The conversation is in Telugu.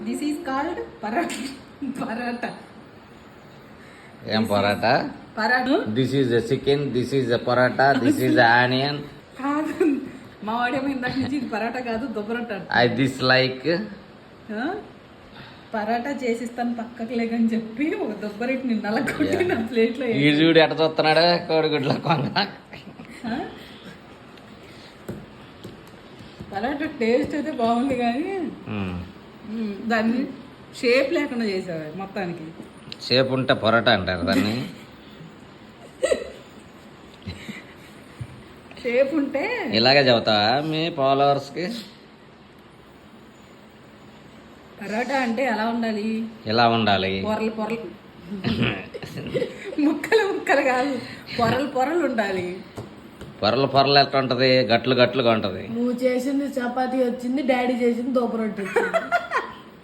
This is called paratha. Paratha ఏం paratha? Paratha. This is chicken, this is paratha, this is onion. కాదు, మా వాడేమో ఇందాక నుంచి ఇది పరాటా కాదు దుబ్బరొట్టా. I this like. పరాటా చేసిస్తాను పక్కకు లేకని చెప్పి ఒక దుబ్బరెట్ని నలగొట్టి నా ప్లేట్లో ఈ చూడు ఎట చూస్తున్నాడు కోడిగుడ్ల కొంగ. పరాటా టేస్ట్ అయితే బాగుంది కానీ దాన్ని షేప్ లేకుండా చేసావు మొత్తానికి. షేప్ ఉంటే పొరాటా అంటారు దాన్ని. షేప్ ఉంటే ఇలాగే చెబుతావా మీ ఫాలోవర్స్కి? పరాటా అంటే ఎలా ఉండాలి? ఇలా ఉండాలి. పొరలు పొరలు, ముక్కలు ముక్కలు కాదు, పొరలు పొరలు ఉండాలి. పొరలు పొరలు ఎట్లా ఉంటది? గట్లు గట్లుగా ఉంటది. నువ్వు చేసింది చపాతీ వచ్చింది, డాడీ చేసింది దోపరొట్టి వచ్చింది.